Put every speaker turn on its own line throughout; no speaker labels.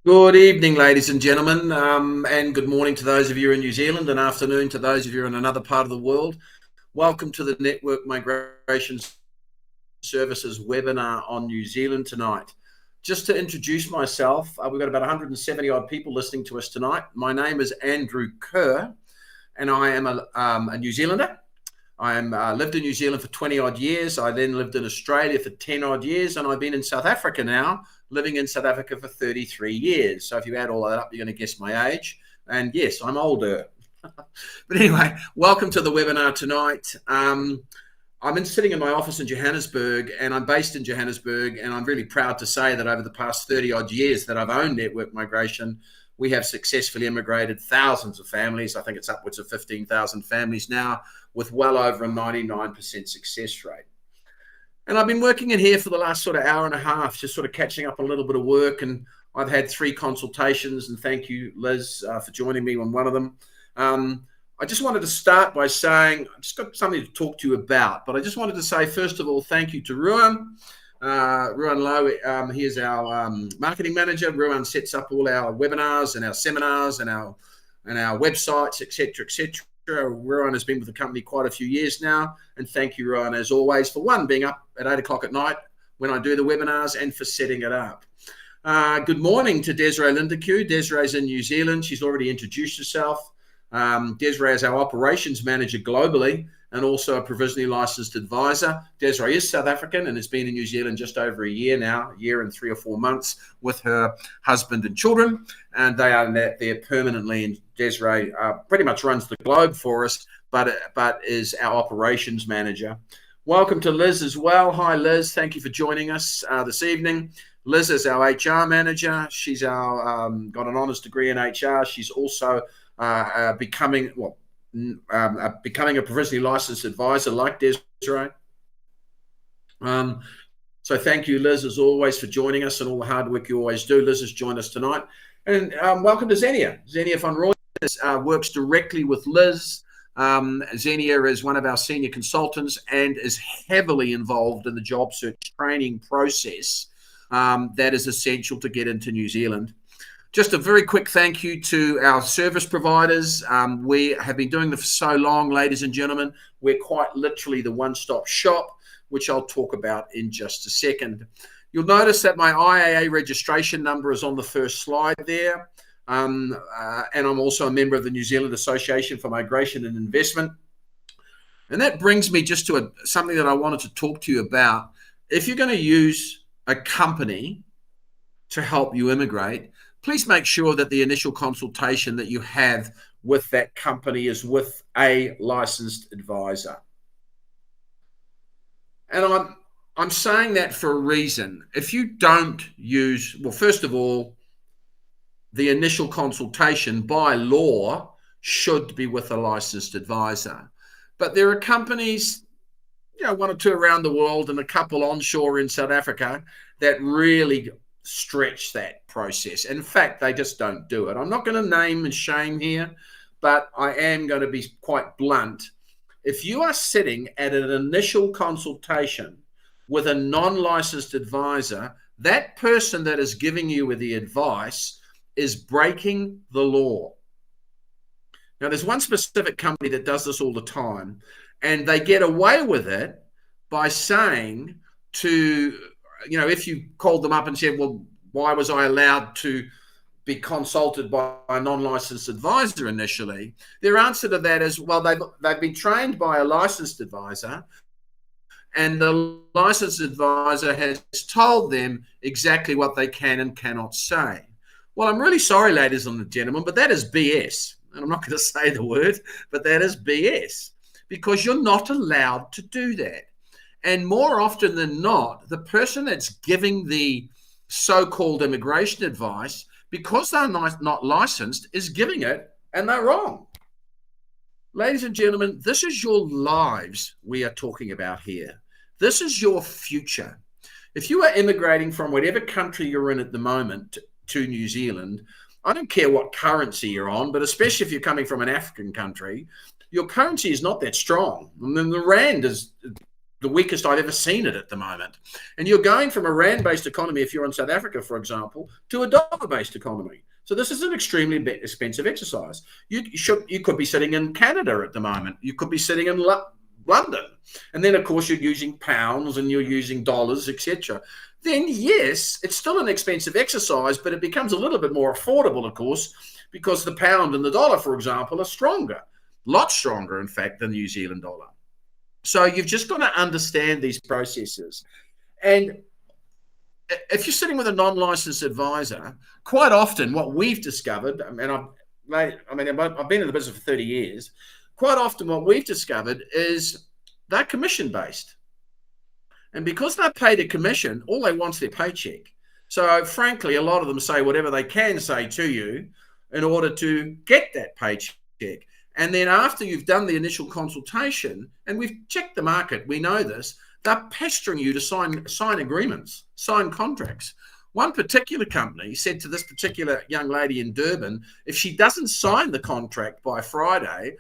Good evening, ladies and gentlemen, and good morning to those of you in New Zealand, and afternoon to those of you in another part of the world. Welcome to the Network Migration Services webinar on New Zealand tonight. Just to introduce myself, we've got about 170 odd people listening to us tonight. My name is Andrew Kerr, and I am a New Zealander. I lived in New Zealand for 20 odd years. I then lived in Australia for 10 odd years, and I've been in South Africa now, living in South Africa for 33 years. So if you add all that up, you're going to guess my age. And yes, I'm older. But anyway, welcome to the webinar tonight. I'm sitting in my office in Johannesburg, and I'm based in Johannesburg, and I'm really proud to say that over the past 30 odd years that I've owned Network Migration, we have successfully immigrated thousands of families. I think it's upwards of 15,000 families now, with well over a 99% success rate. And I've been working in here for the last sort of hour and a half, just sort of catching up a little bit of work. And I've had 3 consultations, and thank you, Liz, for joining me on one of them. I just wanted to start by saying, I've just got something to talk to you about, but I just wanted to say, first of all, thank you to Ruan. Ruan Lowe, he is our marketing manager. Ruan sets up all our webinars and our seminars and our websites, etc., etc. Ruan has been with the company quite a few years now, and thank you, Ruan, as always, for being up at 8 o'clock at night when I do the webinars, and for setting it up. Good morning to Desiree Lindeque. Desiree's in New Zealand. She's already introduced herself. Desiree is our operations manager globally, and also a provisionally licensed advisor. Desiree is South African and has been in New Zealand just over a year now, a year and 3 or 4 months, with her husband and children, and they are there permanently. And Desiree pretty much runs the globe for us, but is our operations manager. Welcome to Liz as well. Hi, Liz. Thank you for joining us this evening. Liz is our HR manager. She's got an honours degree in HR. She's also becoming a provisionally licensed advisor like Desiree. So thank you, Liz, as always, for joining us and all the hard work you always do. Liz has joined us tonight. And welcome to Xenia. Xenia van Rooyen works directly with Liz. Xenia is one of our senior consultants and is heavily involved in the job search training process that is essential to get into New Zealand. Just a very quick thank you to our service providers. We have been doing this for so long, ladies and gentlemen. We're quite literally the one-stop shop, which I'll talk about in just a second. You'll notice that my IAA registration number is on the first slide there. And I'm also a member of the New Zealand Association for Migration and Investment. And that brings me just to something that I wanted to talk to you about. If you're going to use a company to help you immigrate, please make sure that the initial consultation that you have with that company is with a licensed advisor. And I'm saying that for a reason. If you don't use, well, first of all, the initial consultation by law should be with a licensed advisor. But there are companies, 1 or 2 around the world and a couple onshore in South Africa that really stretch that process. In fact, they just don't do it. I'm not going to name and shame here, but I am going to be quite blunt. If you are sitting at an initial consultation with a non-licensed advisor, that person that is giving you the advice is breaking the law. Now, there's one specific company that does this all the time, and they get away with it by saying to, if you called them up and said, well, why was I allowed to be consulted by a non-licensed advisor initially? Their answer to that is, well, they've been trained by a licensed advisor, and the licensed advisor has told them exactly what they can and cannot say. Well, I'm really sorry, ladies and gentlemen, but that is BS. And I'm not going to say the word, but that is BS, because you're not allowed to do that. And more often than not, the person that's giving the so-called immigration advice, because they're not licensed, is giving it, and they're wrong. Ladies and gentlemen, this is your lives we are talking about here. This is your future. If you are immigrating from whatever country you're in at the moment to New Zealand, I don't care what currency you're on, but especially if you're coming from an African country, your currency is not that strong. And then the rand is the weakest I've ever seen it at the moment. And you're going from a rand-based economy, if you're in South Africa, for example, to a dollar-based economy. So this is an extremely expensive exercise. You could be sitting in Canada at the moment. You could be sitting in London. And then, of course, you're using pounds and you're using dollars, etc. Then, yes, it's still an expensive exercise, but it becomes a little bit more affordable, of course, because the pound and the dollar, for example, are stronger, a lot stronger, in fact, than the New Zealand dollar. So you've just got to understand these processes. And if you're sitting with a non-licensed advisor, quite often what we've discovered, and I've been in the business for 30 years, quite often what we've discovered is they're commission-based. And because they're paid a commission, all they want is their paycheck. So frankly, a lot of them say whatever they can say to you in order to get that paycheck. And then after you've done the initial consultation, and we've checked the market, we know this, they're pestering you to sign agreements, sign contracts. One particular company said to this particular young lady in Durban, if she doesn't sign the contract by Friday,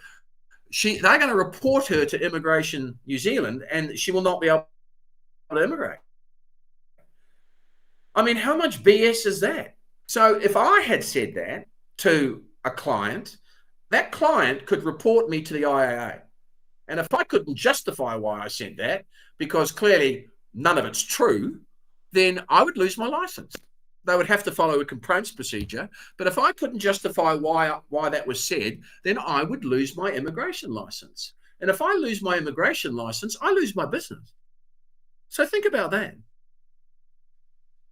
they're going to report her to Immigration New Zealand and she will not be able to immigrate. I mean, how much BS is that? So if I had said that to a client, that client could report me to the IAA. And if I couldn't justify why I said that, because clearly none of it's true, then I would lose my license. They would have to follow a complaints procedure. But if I couldn't justify why that was said, then I would lose my immigration license. And if I lose my immigration license, I lose my business. So think about that.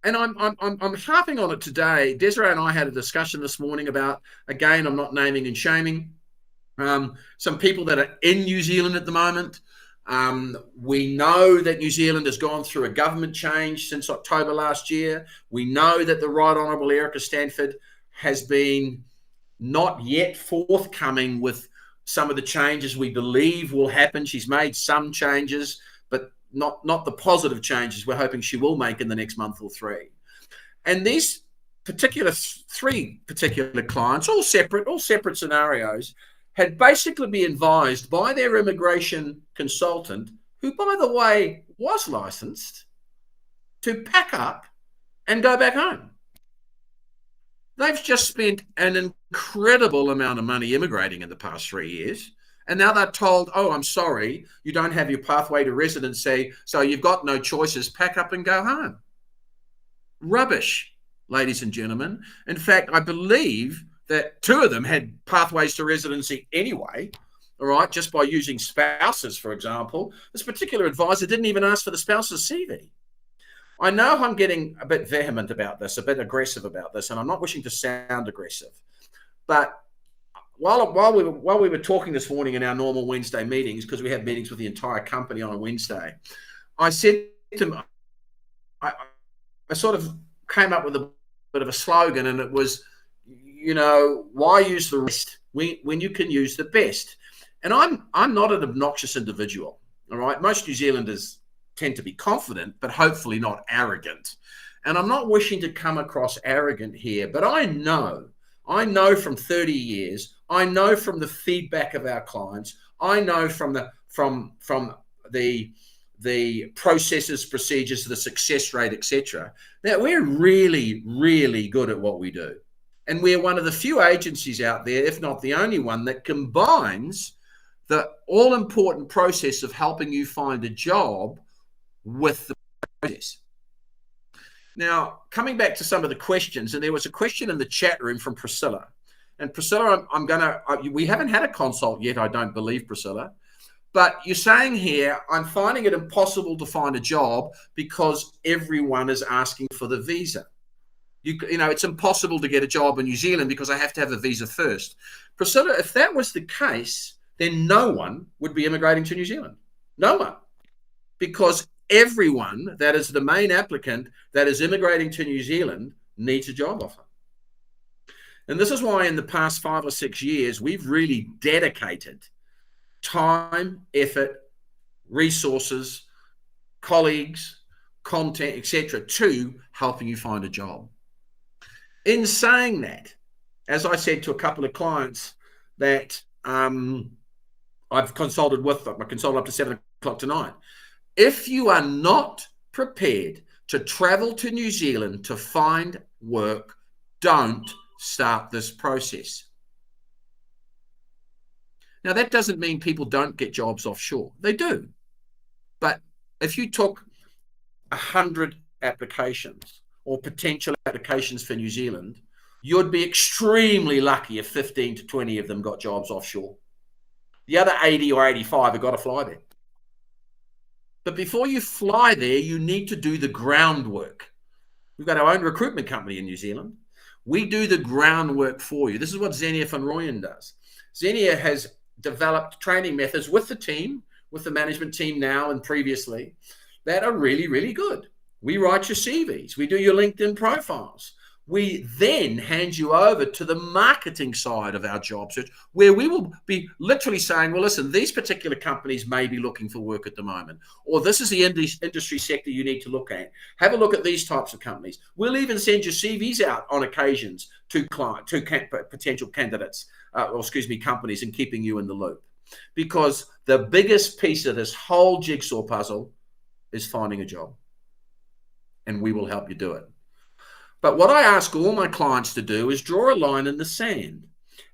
And I'm harping on it today. Desiree and I had a discussion this morning about, again, I'm not naming and shaming, some people that are in New Zealand at the moment. We know that New Zealand has gone through a government change since October last year. We know that the Right Honourable Erica Stanford has been not yet forthcoming with some of the changes we believe will happen. She's made some changes, but not the positive changes we're hoping she will make in the next month or three. And these three particular clients, all separate scenarios, had basically been advised by their immigration consultant, who, by the way, was licensed, to pack up and go back home. They've just spent an incredible amount of money immigrating in the past 3 years. And now they're told, oh, I'm sorry, you don't have your pathway to residency, so you've got no choices, pack up and go home. Rubbish, ladies and gentlemen. In fact, I believe that 2 of them had pathways to residency anyway, all right, just by using spouses, for example. This particular advisor didn't even ask for the spouse's CV. I know I'm getting a bit vehement about this, a bit aggressive about this, and I'm not wishing to sound aggressive. But while we were talking this morning in our normal Wednesday meetings, because we have meetings with the entire company on a Wednesday, I said to them, I sort of came up with a bit of a slogan, and it was, why use the rest when you can use the best? And I'm not an obnoxious individual, all right? Most New Zealanders tend to be confident, but hopefully not arrogant. And I'm not wishing to come across arrogant here, but I know from 30 years, I know from the feedback of our clients, I know from the processes, procedures, the success rate, etc., that we're really, really good at what we do. And we're one of the few agencies out there, if not the only one, that combines the all-important process of helping you find a job with the process. Now, coming back to some of the questions, and there was a question in the chat room from Priscilla. And Priscilla, we haven't had a consult yet, I don't believe, Priscilla. But you're saying here, I'm finding it impossible to find a job because everyone is asking for the visa. It's impossible to get a job in New Zealand because I have to have a visa first. Priscilla, if that was the case, then no one would be immigrating to New Zealand. No one. Because everyone that is the main applicant that is immigrating to New Zealand needs a job offer. And this is why in the past 5 or 6 years, we've really dedicated time, effort, resources, colleagues, content, etc., to helping you find a job. In saying that, as I said to a couple of clients that I've consulted with, I consulted up to 7 o'clock tonight, If you are not prepared to travel to New Zealand to find work, don't start this process. Now, that doesn't mean people don't get jobs offshore. They do. But if you took 100 applications or potential applications for New Zealand, you'd be extremely lucky if 15 to 20 of them got jobs offshore. The other 80 or 85 have got to fly there. But before you fly there, you need to do the groundwork. We've got our own recruitment company in New Zealand. We do the groundwork for you. This is what Xenia van Rooyen does. Xenia has developed training methods with the team, with the management team now and previously, that are really, really good. We write your CVs. We do your LinkedIn profiles. We then hand you over to the marketing side of our job search, where we will be literally saying, well, listen, these particular companies may be looking for work at the moment, or this is the industry sector you need to look at. Have a look at these types of companies. We'll even send your CVs out on occasions to potential candidates, companies, and keeping you in the loop. Because the biggest piece of this whole jigsaw puzzle is finding a job. And we will help you do it. But what I ask all my clients to do is draw a line in the sand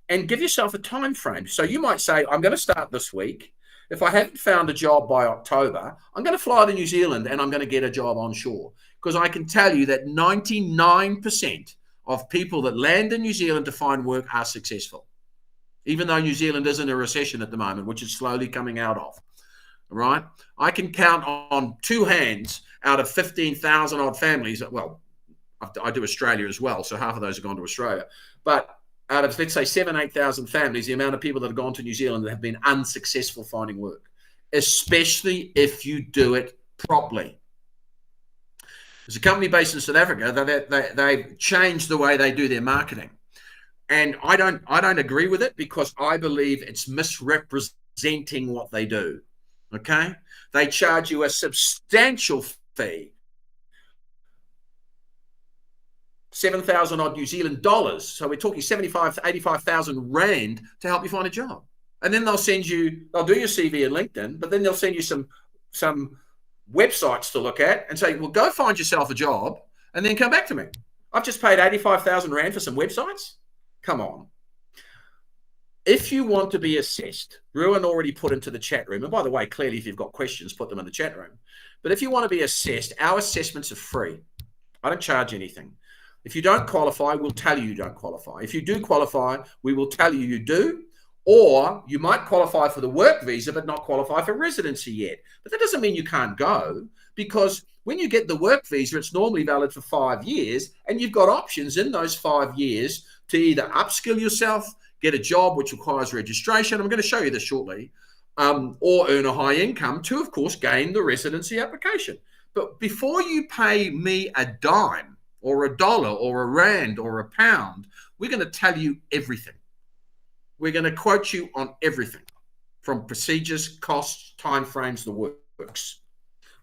and give yourself a time frame. So you might say, I'm going to start this week. If I haven't found a job by October, I'm going to fly to New Zealand and I'm going to get a job onshore. Because I can tell you that 99% of people that land in New Zealand to find work are successful. Even though New Zealand is in a recession at the moment, which it's slowly coming out of. Right? I can count on two hands out of 15,000 odd families. Well, I do Australia as well, so half of those have gone to Australia. But out of, let's say, 8,000 families, the amount of people that have gone to New Zealand that have been unsuccessful finding work, especially if you do it properly. There's a company based in South Africa. They've changed the way they do their marketing. And I don't agree with it because I believe it's misrepresenting what they do. Okay? They charge you a substantial fee. 7,000 odd New Zealand dollars. So we're talking 75 to 85,000 rand to help you find a job. And then they'll do your CV and LinkedIn, but then they'll send you some websites to look at and say, well, go find yourself a job and then come back to me. I've just paid 85,000 rand for some websites. Come on. If you want to be assessed, Ruan already put into the chat room, and by the way, clearly if you've got questions, put them in the chat room. But if you want to be assessed, our assessments are free. I don't charge anything. If you don't qualify, we'll tell you don't qualify. If you do qualify, we will tell you do. Or you might qualify for the work visa, but not qualify for residency yet. But that doesn't mean you can't go, because when you get the work visa, it's normally valid for 5 years, and you've got options in those 5 years to either upskill yourself, get a job which requires registration, I'm going to show you this shortly, or earn a high income to, of course, gain the residency application. But before you pay me a dime, or a dollar, or a rand, or a pound, we're going to tell you everything. We're going to quote you on everything, from procedures, costs, timeframes, the works.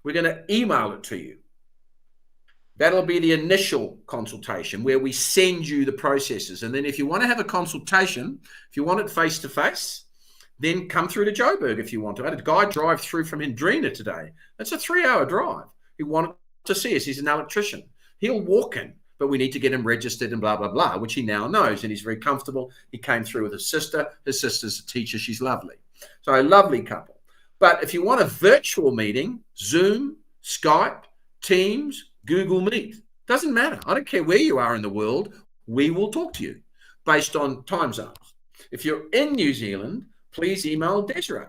We're going to email it to you. That'll be the initial consultation where we send you the processes. And then if you want to have a consultation, if you want it face-to-face, then come through to Joburg if you want to. I had a guy drive through from Hendrina today. That's a 3-hour drive. He wanted to see us. He's an electrician. He'll walk in, but we need to get him registered and blah, blah, blah, which he now knows, and he's very comfortable. He came through with his sister. His sister's a teacher. She's lovely. So a lovely couple. But if you want a virtual meeting, Zoom, Skype, Teams, Google Meet, doesn't matter. I don't care where you are in the world. We will talk to you based on time zones. If you're in New Zealand, please email Desiree.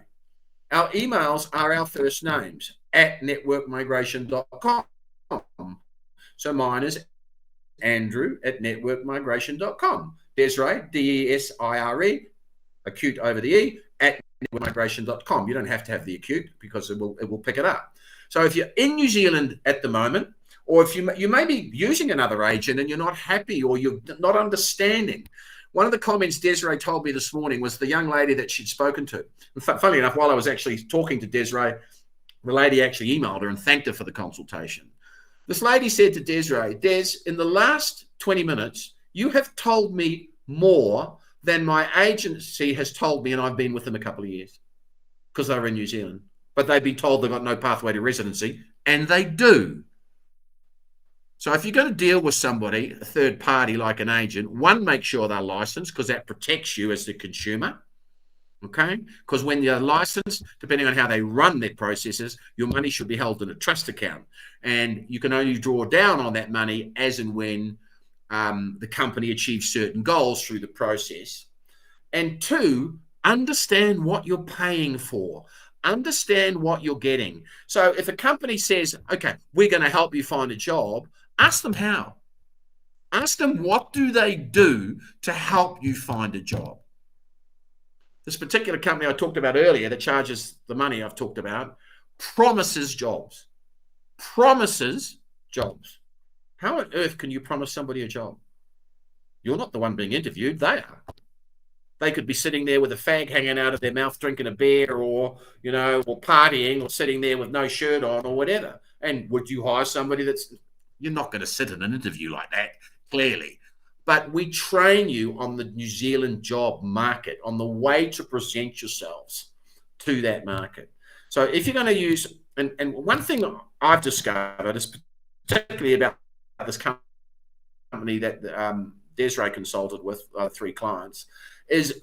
Our emails are our first names at networkmigration.com. So mine is Andrew at networkmigration.com. Desiree, Desire, acute over the E, at networkmigration.com. You don't have to have the acute because it will pick it up. So if you're in New Zealand at the moment, or if you may be using another agent and you're not happy or you're not understanding, one of the comments Desiree told me this morning was the young lady that she'd spoken to. Funnily enough, while I was actually talking to Desiree, the lady actually emailed her and thanked her for the consultation. This lady said to Desiree, Des, in the last 20 minutes, you have told me more than my agency has told me, and I've been with them a couple of years because they were in New Zealand. but they've been told they've got no pathway to residency, and they do. So if you're going to deal with somebody, a third party like an agent, one, make sure they're licensed, because that protects you as the consumer. Okay, because when you're licensed, depending on how they run their processes, your money should be held in a trust account, and you can only draw down on that money as and when the company achieves certain goals through the process. And two, understand what you're paying for. Understand what you're getting. So if a company says, okay, we're going to help you find a job, ask them how. Ask them what do they do to help you find a job. This particular company I talked about earlier that charges the money I've talked about promises jobs. Promises jobs. How on earth can you promise somebody a job? You're not the one being interviewed, they are. They could be sitting there with a fag hanging out of their mouth, drinking a beer, or, you know, or partying, or sitting there with no shirt on, or whatever. And would you hire somebody that's... You're not going to sit in an interview like that, clearly. But we train you on the New Zealand job market, on the way to present yourselves to that market. So if you're going to use... And one thing I've discovered is particularly about this company that Desiree consulted with 3 clients, is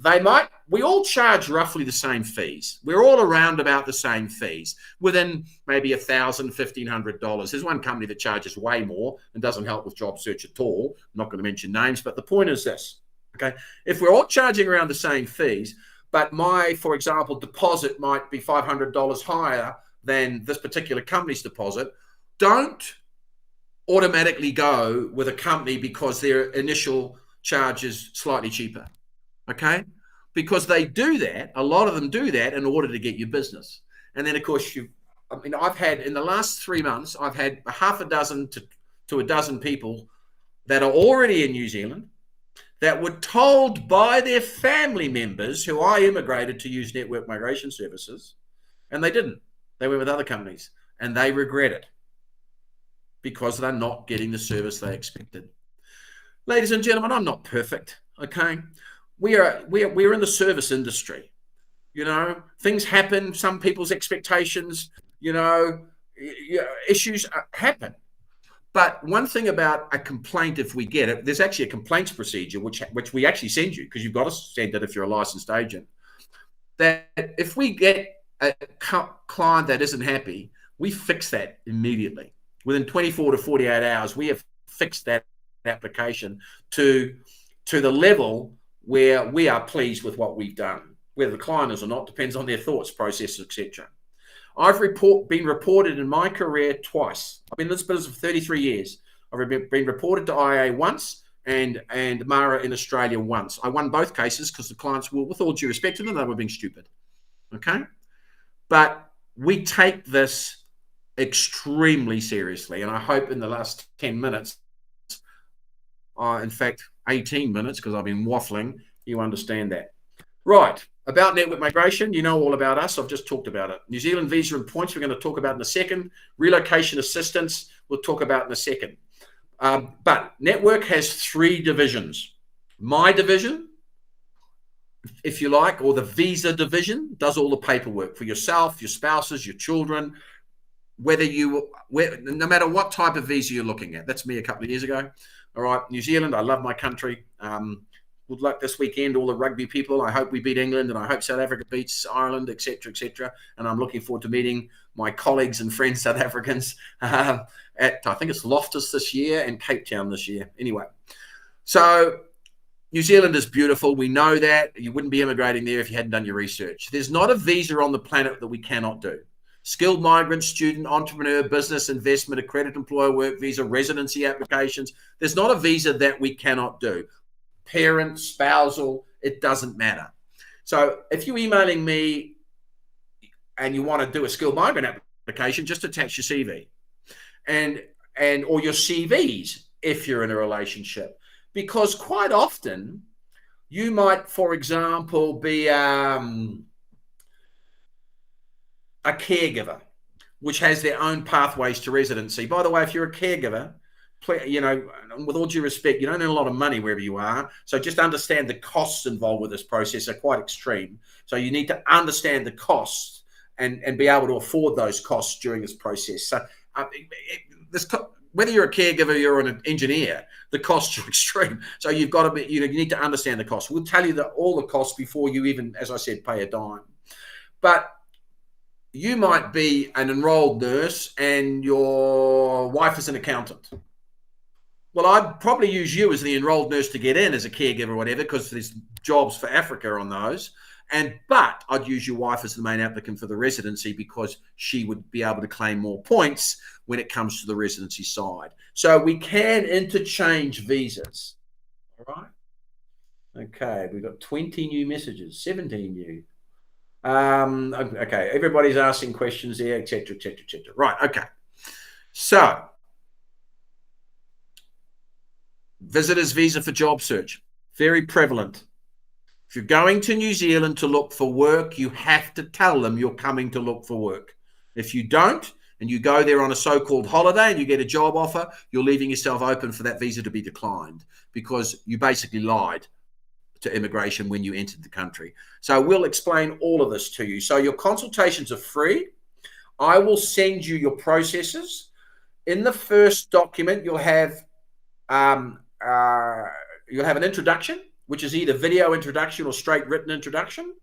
we all charge roughly the same fees. We're all around about the same fees, within maybe $1,000, $1,500. There's one company that charges way more and doesn't help with job search at all. I'm not going to mention names, but the point is this, okay? If we're all charging around the same fees, but my, for example, deposit might be $500 higher than this particular company's deposit, don't automatically go with a company because their initial charge is slightly cheaper. Okay, because they do that. A lot of them do that in order to get your business. And then, of course, I've had, in the last 3 months, I've had half a dozen to a dozen people that are already in New Zealand that were told by their family members who I immigrated to use Network Migration Services, and they didn't. They went with other companies, and they regret it because they're not getting the service they expected. Ladies and gentlemen, I'm not perfect, okay? We're in the service industry. You know, things happen. Some people's expectations, issues happen. But one thing about a complaint, if we get it, there's actually a complaints procedure, which we actually send you, because you've got to send it if you're a licensed agent, that if we get a client that isn't happy, we fix that immediately. Within 24 to 48 hours, we have fixed that application to the level where we are pleased with what we've done. Whether the client is or not depends on their thoughts, processes, etc. I've been reported in my career twice. I've been in this business for 33 years. I've been reported to IA once and Mara in Australia once. I won both cases because the clients were, with all due respect to them, they were being stupid. Okay? But we take this extremely seriously, and I hope in the last 10 minutes, in fact, 18 minutes, because I've been waffling, you understand that. Right, about network migration, you know all about us. I've just talked about it. New Zealand visa and points, we're going to talk about in a second. Relocation assistance, we'll talk about in a second. But network has 3 divisions. My division, if you like, or the visa division, does all the paperwork for yourself, your spouses, your children, no matter what type of visa you're looking at. That's me a couple of years ago. All right, New Zealand, I love my country. Good luck this weekend, all the rugby people. I hope we beat England, and I hope South Africa beats Ireland, etc., etc. And I'm looking forward to meeting my colleagues and friends, South Africans, at, I think it's Loftus this year and Cape Town this year. Anyway, so New Zealand is beautiful. We know that. You wouldn't be immigrating there if you hadn't done your research. There's not a visa on the planet that we cannot do. Skilled migrant, student, entrepreneur, business, investment, accredited employer, work visa, residency applications. There's not a visa that we cannot do. Parent, spousal, it doesn't matter. So if you're emailing me and you want to do a skilled migrant application, just attach your CV or your CVs if you're in a relationship. Because quite often you might, for example, be a caregiver, which has their own pathways to residency. By the way, if you're a caregiver, with all due respect, you don't earn a lot of money wherever you are. So just understand the costs involved with this process are quite extreme. So you need to understand the costs and be able to afford those costs during this process. So whether you're a caregiver, you're an engineer, the costs are extreme. So you've got to be, you need to understand the costs. We'll tell you all the costs before you even, as I said, pay a dime. But you might be an enrolled nurse and your wife is an accountant. Well, I'd probably use you as the enrolled nurse to get in as a caregiver or whatever, because there's jobs for Africa on those. But I'd use your wife as the main applicant for the residency, because she would be able to claim more points when it comes to the residency side. So we can interchange visas. All right. Okay, we've got 20 new messages, 17 new. Okay, everybody's asking questions there, etc., etc., etc. Right. Okay. So, visitor's visa for job search, very prevalent. If you're going to New Zealand to look for work, you have to tell them you're coming to look for work. If you don't, and you go there on a so-called holiday and you get a job offer, you're leaving yourself open for that visa to be declined, because you basically lied to immigration when you entered the country. So we'll explain all of this to you. So your consultations are free. I will send you your processes. In the first document, you'll have an introduction, which is either video introduction or straight written introduction.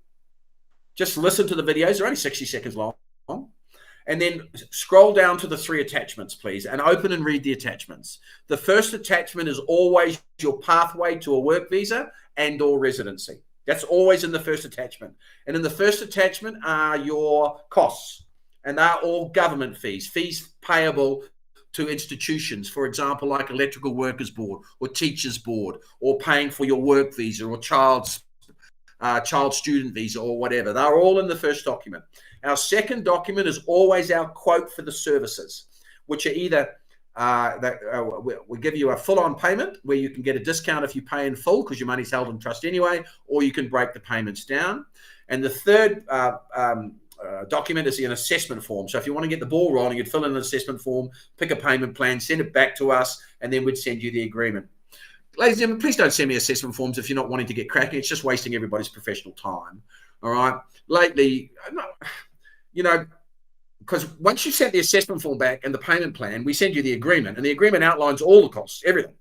Just listen to the videos. They're only 60 seconds long. And then scroll down to the 3 attachments, please, and open and read the attachments. The first attachment is always your pathway to a work visa and or residency. That's always in the first attachment. And in the first attachment are your costs, and they're all government fees payable to institutions, for example, like Electrical Workers Board or Teachers Board, or paying for your work visa or child student visa or whatever. They're all in the first document. Our second document is always our quote for the services, which are either we give you a full-on payment where you can get a discount if you pay in full because your money's held in trust anyway, or you can break the payments down. And the third document is an assessment form. So if you want to get the ball rolling, you'd fill in an assessment form, pick a payment plan, send it back to us, and then we'd send you the agreement. Ladies and gentlemen, please don't send me assessment forms if you're not wanting to get cracking. It's just wasting everybody's professional time. All right. Lately, because once you send the assessment form back and the payment plan, we send you the agreement, and the agreement outlines all the costs, everything.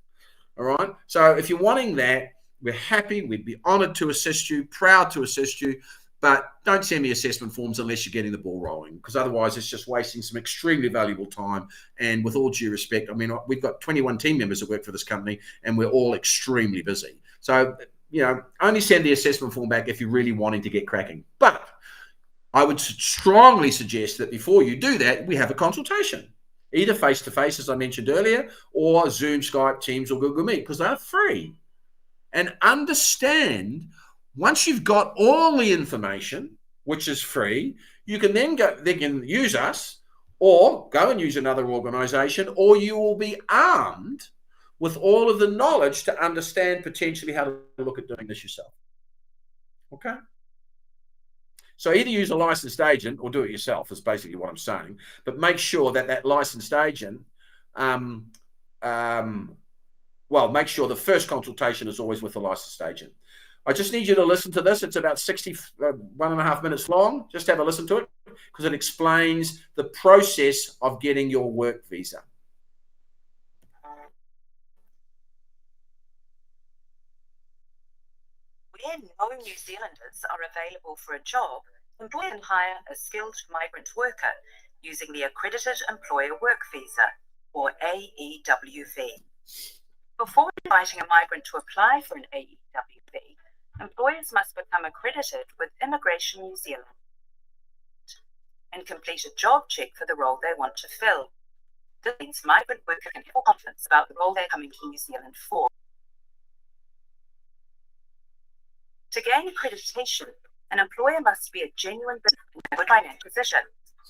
All right. So if you're wanting that, we're happy. We'd be honored to assist you, proud to assist you. But don't send me assessment forms unless you're getting the ball rolling, because otherwise it's just wasting some extremely valuable time. And with all due respect, I mean, we've got 21 team members that work for this company, and we're all extremely busy. So, only send the assessment form back if you're really wanting to get cracking. But I would strongly suggest that before you do that, we have a consultation, either face-to-face, as I mentioned earlier, or Zoom, Skype, Teams, or Google Meet, because they're free. And understand, once you've got all the information, which is free, you can then go, they can use us or go and use another organization, or you will be armed with all of the knowledge to understand potentially how to look at doing this yourself. Okay? So either use a licensed agent or do it yourself is basically what I'm saying. But make sure that licensed agent, make sure the first consultation is always with a licensed agent. I just need you to listen to this. It's about 1.5 minutes long. Just have a listen to it, because it explains the process of getting your work visa.
Where no New Zealanders are available for a job, employers can hire a skilled migrant worker using the Accredited Employer Work Visa, or AEWV. Before inviting a migrant to apply for an AEWV, employers must become accredited with Immigration New Zealand and complete a job check for the role they want to fill. This means migrant workers can have confidence about the role they're coming to New Zealand for. To gain accreditation, an employer must be a genuine business in a good financial position,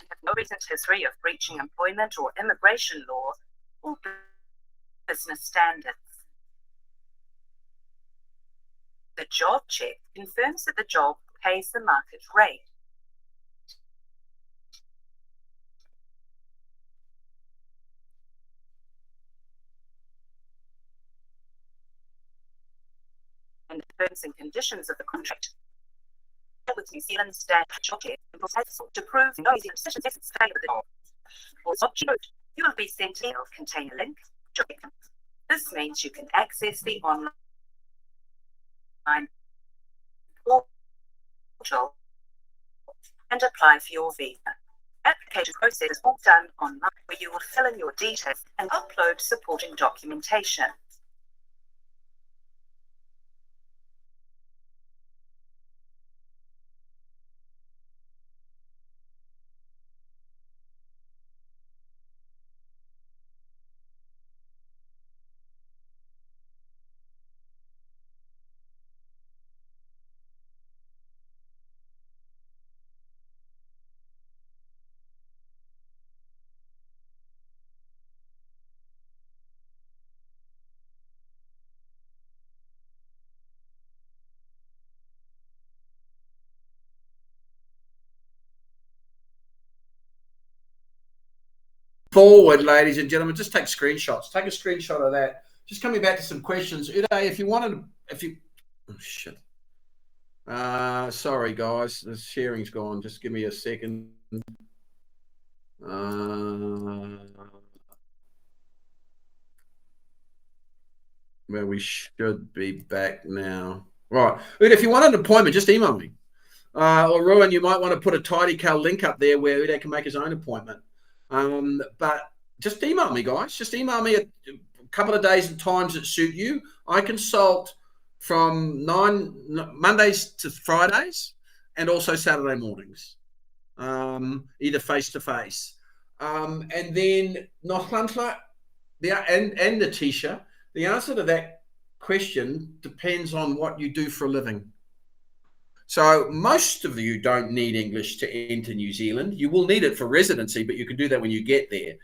have no recent history of breaching employment or immigration law or business standards. The job check confirms that the job pays the market rate. And the terms and conditions of the contract. with New Zealand's standard checklist to prove no New Zealand citizens fail with the job. Also, you will be sent an email containing a link. This means you can access the online portal and apply for your visa. Application process is all done online, where you will fill in your details and upload supporting documentation.
Forward, ladies and gentlemen, just take screenshots. Take a screenshot of that. Just coming back to some questions. Uday, if you wanted, oh shit. Sorry guys, the sharing's gone. Just give me a second. Where we should be back now. Right. Uday, if you want an appointment, just email me. Or Ruan, you might want to put a Tidycal link up there where Uday can make his own appointment. But just email me, guys. Just email me a couple of days and times that suit you. I consult from Mondays to Fridays and also Saturday mornings, either face to face. And then Nochlantra and Natisha, the answer to that question depends on what you do for a living. So most of you don't need English to enter New Zealand. You will need it for residency, but you can do that when you get there.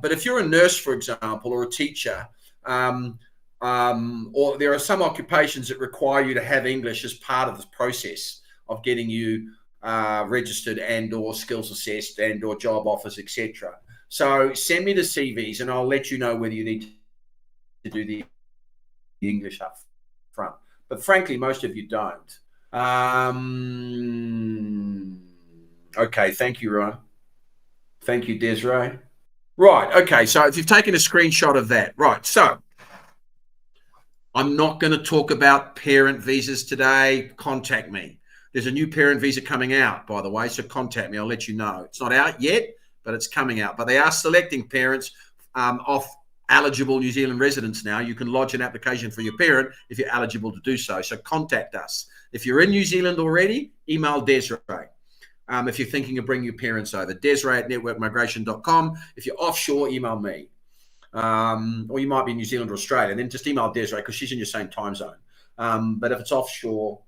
But if you're a nurse, for example, or a teacher, or there are some occupations that require you to have English as part of the process of getting you registered and or skills assessed and or job offers, etc. So send me the CVs and I'll let you know whether you need to do the English up front. But frankly, most of you don't. Okay, thank you, Ryan. Thank you, Desiree. Right, okay, so if you've taken a screenshot of that, right, so I'm not going to talk about parent visas today. Contact me. There's a new parent visa coming out, by the way, so contact me. I'll let you know. It's not out yet, but it's coming out. But they are selecting parents off eligible New Zealand residents now. You can lodge an application for your parent if you're eligible to do so. So contact us. If you're in New Zealand already, email Desiree. If you're thinking of bringing your parents over, Desiree@networkmigration.com. If you're offshore, email me. Or you might be in New Zealand or Australia, then just email Desiree because she's in your same time zone. But if it's offshore,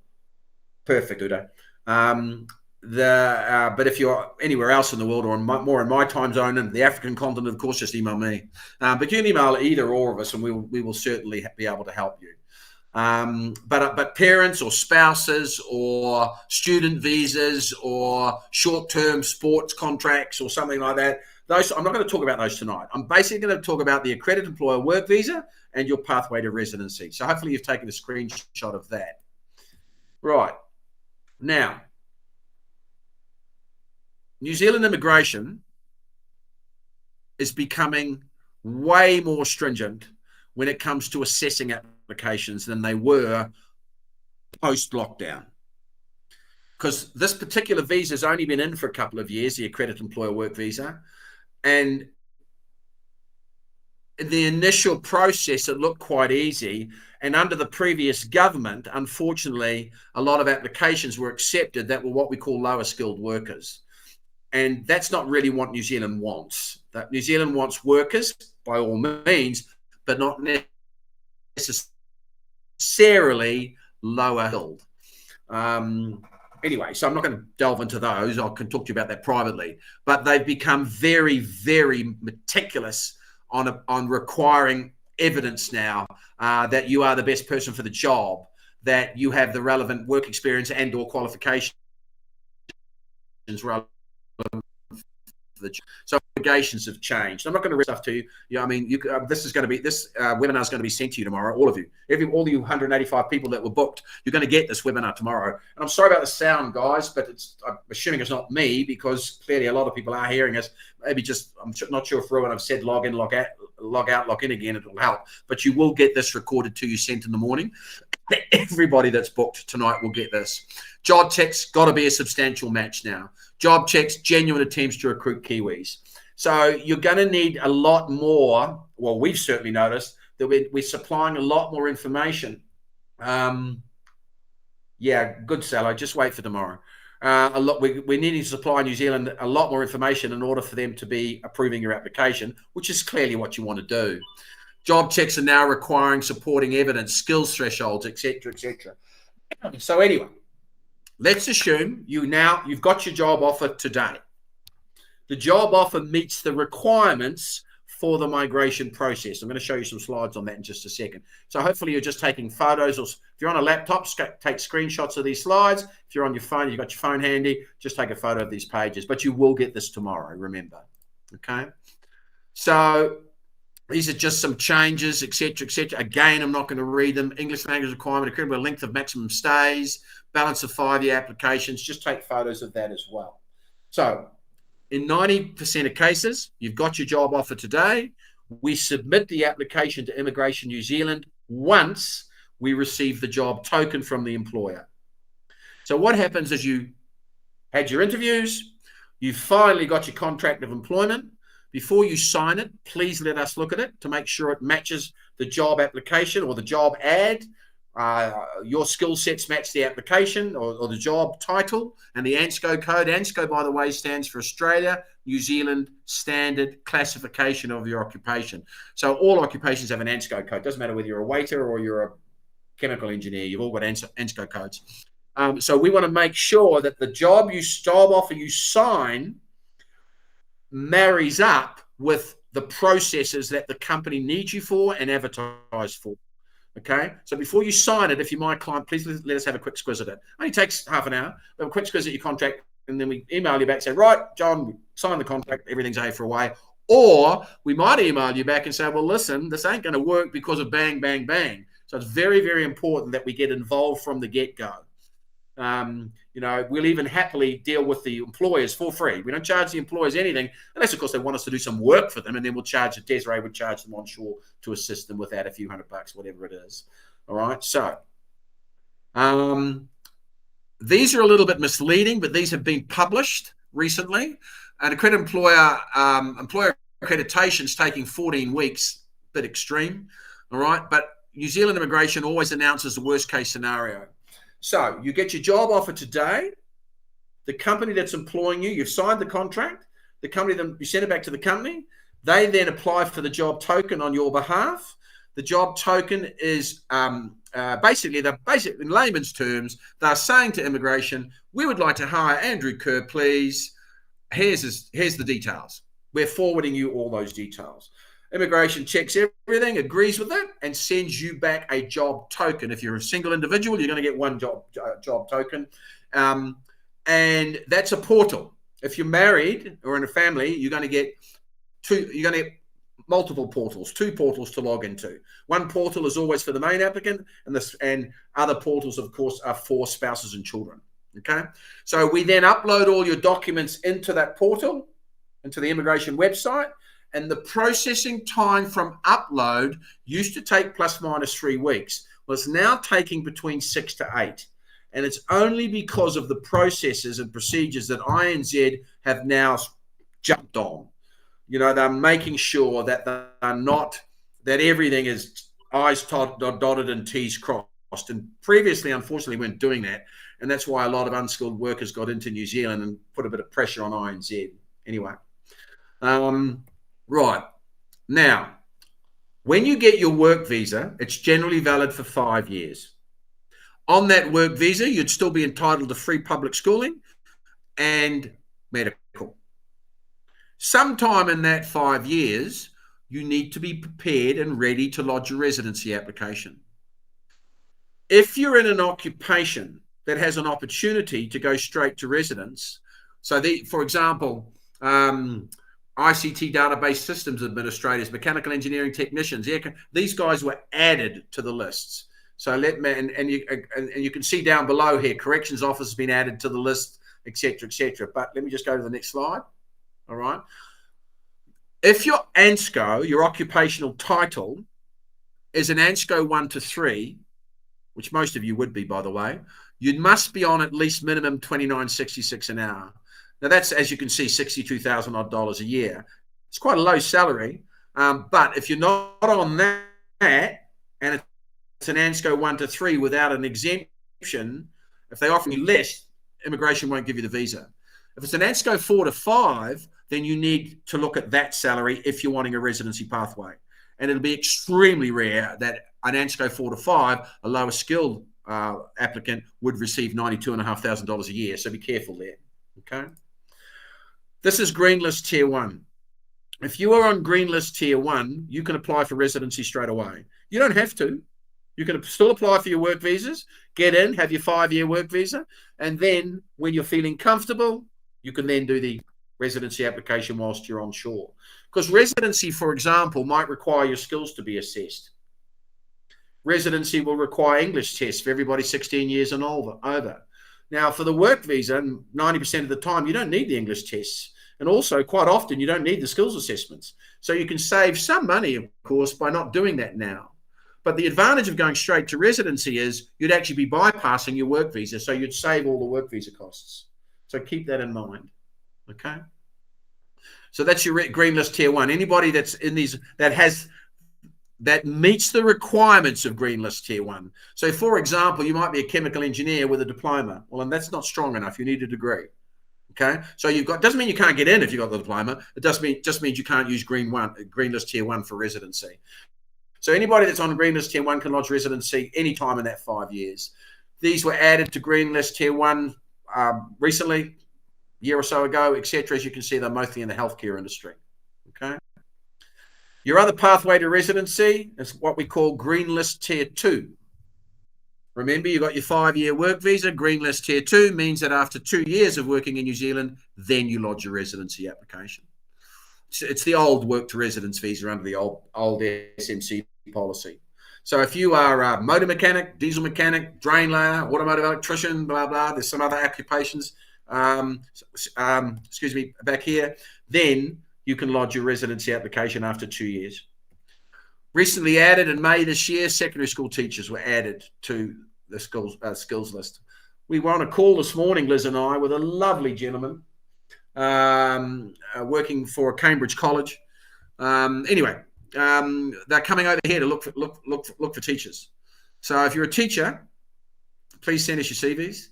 perfect, Uday. But if you're anywhere else in the world or more in my time zone and the African continent, of course, just email me. But you can email either or of us and we will certainly be able to help you. But parents or spouses or student visas or short-term sports contracts or something like that, those I'm not going to talk about those tonight. I'm basically going to talk about the accredited employer work visa and your pathway to residency. So hopefully you've taken a screenshot of that. Right. Now, New Zealand immigration is becoming way more stringent when it comes to assessing applications than they were post-lockdown. Because this particular visa has only been in for a couple of years, the accredited employer work visa. And in the initial process, it looked quite easy. And under the previous government, unfortunately, a lot of applications were accepted that were what we call lower skilled workers. And that's not really what New Zealand wants. That New Zealand wants workers, by all means, but not necessarily lower skilled. Anyway, so I'm not going to delve into those. I can talk to you about that privately. But they've become very, very meticulous on requiring evidence now that you are the best person for the job, that you have the relevant work experience and or qualifications relevant the job. So obligations have changed. I'm not going to read stuff to you. This webinar is going to be sent to you tomorrow. All of you, all you 185 people that were booked, you're going to get this webinar tomorrow. And I'm sorry about the sound, guys, but I'm assuming it's not me, because clearly a lot of people are hearing us. Maybe I'm not sure if Rowan, I've said log in, log out, log in again. It'll help. But you will get this recorded to you, sent in the morning. Everybody that's booked tonight will get this. Job checks got to be a substantial match now. Job checks, genuine attempts to recruit Kiwis. So you're going to need a lot more. Well, we've certainly noticed that we're supplying a lot more information. Yeah, good, Salo. Just wait for tomorrow. We're needing to supply New Zealand a lot more information in order for them to be approving your application, which is clearly what you want to do. Job checks are now requiring supporting evidence, skills thresholds, etc., etc. So anyway, let's assume you've got your job offer today. The job offer meets the requirements for the migration process. I'm going to show you some slides on that in just a second. So hopefully you're just taking photos, or if you're on a laptop, take screenshots of these slides. If you're on your phone, you've got your phone handy, just take a photo of these pages. But you will get this tomorrow, remember. Okay? So these are just some changes, etc., etc. Again, I'm not going to read them. English language requirement, equivalent length of maximum stays, balance of 5-year applications. Just take photos of that as well. So in 90% of cases, you've got your job offer today. We submit the application to Immigration New Zealand once we receive the job token from the employer. So what happens is you had your interviews, you finally got your contract of employment. Before you sign it, please let us look at it to make sure it matches the job application or the job ad. Your skill sets match the application or the job title and the ANSCO code. ANSCO, by the way, stands for Australia, New Zealand Standard Classification of your occupation. So all occupations have an ANSCO code. Doesn't matter whether you're a waiter or you're a chemical engineer. You've all got ANSCO codes. So we want to make sure that the job offer you sign marries up with the processes that the company needs you for and advertise for. Okay, so before you sign it, if you're my client, please let us have a quick squiz at it. It only takes half an hour. We have a quick squiz at your contract, and then we email you back and say, right, John, sign the contract, everything's A for a way. Or we might email you back and say, well, listen, this ain't going to work because of bang, bang, bang. So it's very, very important that we get involved from the get-go. We'll even happily deal with the employers for free. We don't charge the employers anything, unless, of course, they want us to do some work for them, and then we'll charge Desiree would charge them onshore to assist them with that, a few $100, whatever it is. All right. So these are a little bit misleading, but these have been published recently. An accredited employer accreditation is taking 14 weeks, a bit extreme. All right. But New Zealand Immigration always announces the worst case scenario. So you get your job offer today. The company that's employing you, you've signed the contract. The company, then you send it back to the company. They then apply for the job token on your behalf. The job token is basically in layman's terms, they're saying to immigration, we would like to hire Andrew Kerr, please. Here's the details. We're forwarding you all those details. Immigration checks everything, agrees with it, and sends you back a job token. If you're a single individual, you're going to get one job token. And that's a portal. If you're married or in a family, you're going to get multiple portals, 2 portals to log into. One portal is always for the main applicant, and other portals, of course, are for spouses and children. Okay. So we then upload all your documents into that portal, into the immigration website. And the processing time from upload used to take ±3 weeks. Well, it's now taking between 6 to 8. And it's only because of the processes and procedures that INZ have now jumped on. They're making sure that that everything is I's dotted and T's crossed. And previously, unfortunately, weren't doing that. And that's why a lot of unskilled workers got into New Zealand and put a bit of pressure on INZ. Anyway. Right. Now, when you get your work visa, it's generally valid for 5 years. On that work visa, you'd still be entitled to free public schooling and medical. Sometime in that 5 years, you need to be prepared and ready to lodge a residency application. If you're in an occupation that has an opportunity to go straight to residence, for example, ICT database systems administrators, mechanical engineering technicians. These guys were added to the lists. So and you can see down below here, corrections office has been added to the list, etc., etc. But let me just go to the next slide. All right. If your ANSCO, your occupational title, is an ANSCO 1 to 3, which most of you would be, by the way, you must be on at least minimum $29.66 an hour. Now that's, as you can see, $62,000 odd a year. It's quite a low salary, but if you're not on that and it's an ANSCO 1 to 3 without an exemption, if they offer you less, immigration won't give you the visa. If it's an ANSCO 4 to 5, then you need to look at that salary if you're wanting a residency pathway. And it'll be extremely rare that an ANSCO 4 to 5, a lower skilled applicant, would receive $92,500 a year. So be careful there. Okay. This is Green List Tier 1. If you are on Green List Tier 1, you can apply for residency straight away. You don't have to. You can still apply for your work visas, get in, have your 5-year work visa, and then when you're feeling comfortable, you can then do the residency application whilst you're on shore. Because residency, for example, might require your skills to be assessed. Residency will require English tests for everybody 16 years and over. Now, for the work visa, 90% of the time, you don't need the English tests. And also, quite often, you don't need the skills assessments. So you can save some money, of course, by not doing that now. But the advantage of going straight to residency is you'd actually be bypassing your work visa, so you'd save all the work visa costs. So keep that in mind, okay? So that's your Green List Tier 1. Anybody that's in these, that meets the requirements of Green List Tier 1. So, for example, you might be a chemical engineer with a diploma. Well, and that's not strong enough. You need a degree. Okay, so doesn't mean you can't get in if you've got the diploma. It just means you can't use Green List Tier 1 for residency. So anybody that's on Green List Tier 1 can lodge residency anytime in that 5 years. These were added to Green List Tier 1 recently, a year or so ago, etc. As you can see, they're mostly in the healthcare industry. Okay. Your other pathway to residency is what we call Green List Tier 2. Remember, you've got your 5-year work visa. Green List Tier 2 means that after 2 years of working in New Zealand, then you lodge your residency application. It's the old work to residence visa under the old SMC policy. So if you are a motor mechanic, diesel mechanic, drain layer, automotive electrician, blah, blah, there's some other occupations, excuse me, back here, then you can lodge your residency application after 2 years. Recently added in May this year, secondary school teachers were added to the skills list. We were on a call this morning, Liz and I, with a lovely gentleman working for Cambridge College. Anyway, they're coming over here to look for teachers. So if you're a teacher, please send us your CVs.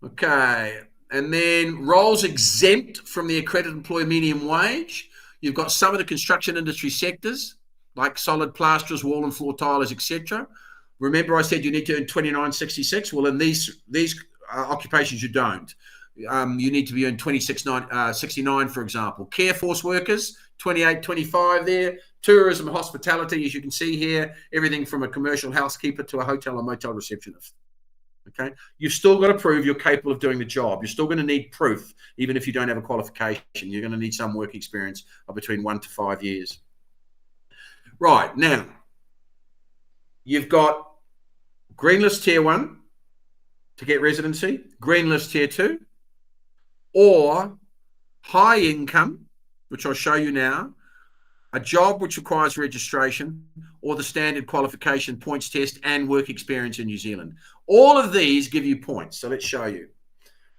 Okay. And then roles exempt from the accredited employer medium wage. You've got some of the construction industry sectors, like solid plasterers, wall and floor tilers, etc. Remember I said you need to earn $29.66? Well, in these occupations, you don't. You need to be earning $26.69, for example. Care force workers, $28.25 there. Tourism, hospitality, as you can see here, everything from a commercial housekeeper to a hotel or motel receptionist. Okay, you've still got to prove you're capable of doing the job. You're still going to need proof, even if you don't have a qualification. You're going to need some work experience of between 1 to 5 years. Right, now, you've got Green List Tier 1 to get residency, Green List Tier 2, or high income, which I'll show you now, a job which requires registration, or the standard qualification points test and work experience in New Zealand. All of these give you points. So let's show you.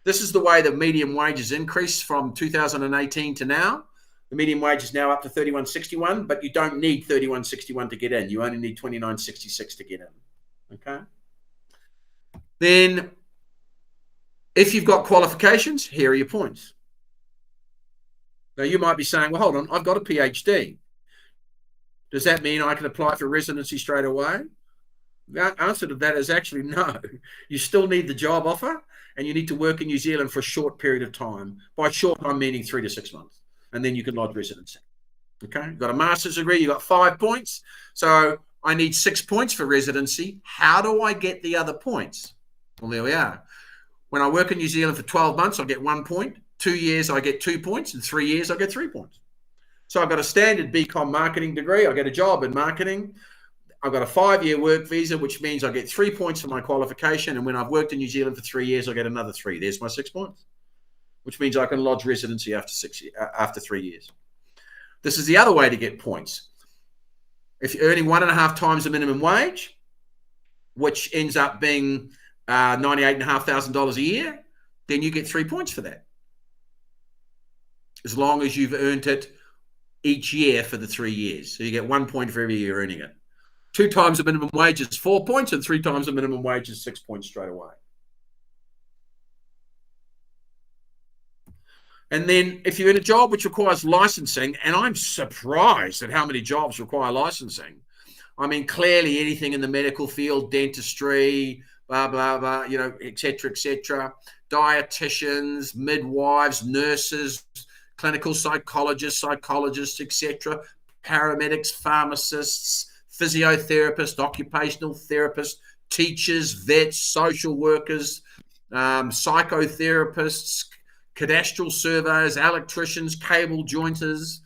This is the way the median wages increased from 2018 to now. The median wage is now up to $31.61, but you don't need $31.61 to get in. You only need $29.66 to get in. Okay. Then if you've got qualifications, here are your points. Now you might be saying, well, hold on, I've got a PhD. Does that mean I can apply for residency straight away? The answer to that is actually no. You still need the job offer, and you need to work in New Zealand for a short period of time. By short, I'm meaning 3 to 6 months, and then you can lodge residency. Okay, you've got a master's degree, you've got 5 points. So I need 6 points for residency. How do I get the other points? Well, there we are. When I work in New Zealand for 12 months, I'll get 1 point. 2 years, I get 2 points. In 3 years, I get 3 points. So I've got a standard BCom marketing degree. I get a job in marketing. I've got a 5-year work visa, which means I get 3 points for my qualification. And when I've worked in New Zealand for 3 years, I get another 3. There's my 6 points, which means I can lodge residency after 3 years. This is the other way to get points. If you're earning 1.5 times the minimum wage, which ends up being $98,500 a year, then you get 3 points for that, as long as you've earned it each year for the 3 years. So you get 1 point for every year earning it. 2 times the minimum wage is 4 points, and 3 times the minimum wage is 6 points straight away. And then if you're in a job which requires licensing, and I'm surprised at how many jobs require licensing. I mean, clearly anything in the medical field, dentistry, blah, blah, blah, you know, et cetera, dietitians, midwives, nurses, clinical psychologists, etc., paramedics, pharmacists, physiotherapists, occupational therapists, teachers, vets, social workers, psychotherapists, cadastral surveyors, electricians, cable jointers,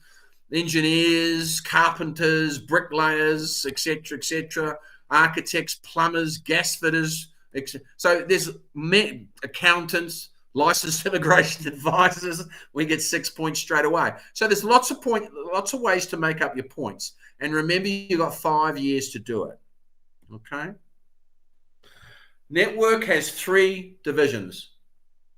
engineers, carpenters, bricklayers, etc., architects, plumbers, gas fitters, etc. So there's accountants, licensed immigration advisors. We get 6 points straight away. So there's lots of ways to make up your points. And remember, you've got 5 years to do it. Okay. Network has 3 divisions.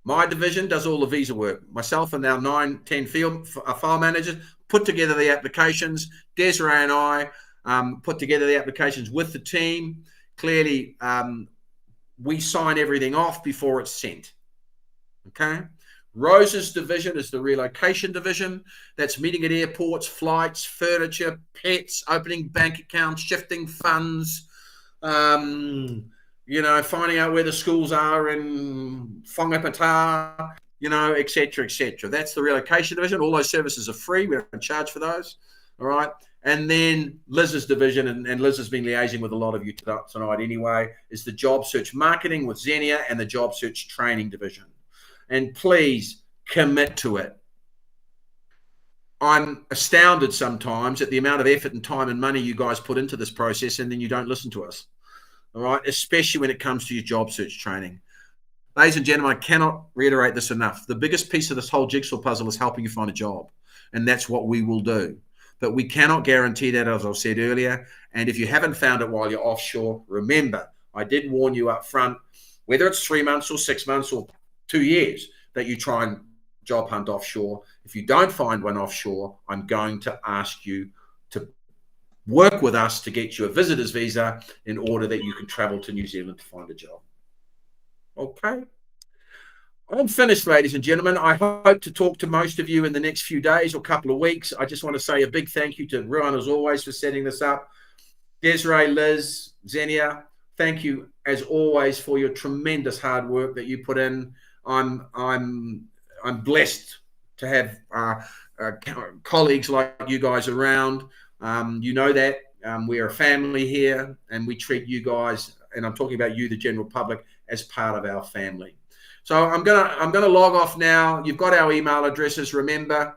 My division does all the visa work. Myself and our 9-10 file managers put together the applications. Desiree and I put together the applications with the team. Clearly, we sign everything off before it's sent. Okay. Rose's division is the relocation division. That's meeting at airports, flights, furniture, pets, opening bank accounts, shifting funds, you know, finding out where the schools are in Whangapata, you know, et cetera, et cetera. That's the relocation division. All those services are free. We don't charge for those. All right. And then Liz's division, and Liz has been liaising with a lot of you tonight anyway, is the job search marketing with Xenia and the job search training division. And please commit to it. I'm astounded sometimes at the amount of effort and time and money you guys put into this process, and then you don't listen to us. All right, especially when it comes to your job search training. Ladies and gentlemen, I cannot reiterate this enough. The biggest piece of this whole jigsaw puzzle is helping you find a job, and that's what we will do. But we cannot guarantee that, as I've said earlier. And if you haven't found it while you're offshore, remember, I did warn you up front, whether it's 3 months or 6 months or 2 years, that you try and job hunt offshore. If you don't find one offshore, I'm going to ask you to work with us to get you a visitor's visa in order that you can travel to New Zealand to find a job. Okay. I'm finished, ladies and gentlemen. I hope to talk to most of you in the next few days or couple of weeks. I just want to say a big thank you to Ruan, as always, for setting this up. Desiree, Liz, Xenia, thank you, as always, for your tremendous hard work that you put in. I'm blessed to have colleagues like you guys around. You know that we're a family here, and we treat you guys, and I'm talking about you, the general public, as part of our family. So I'm gonna log off now. You've got our email addresses. Remember,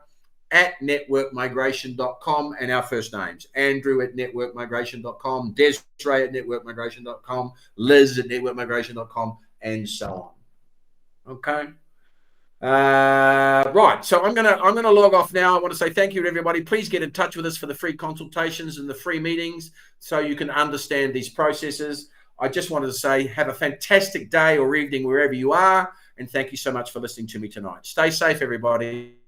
at networkmigration.com, and our first names: Andrew at networkmigration.com, Desiree at networkmigration.com, Liz at networkmigration.com, and so on. Okay. Right. So I'm gonna log off now. I want to say thank you to everybody. Please get in touch with us for the free consultations and the free meetings so you can understand these processes. I just wanted to say have a fantastic day or evening wherever you are, and thank you so much for listening to me tonight. Stay safe, everybody.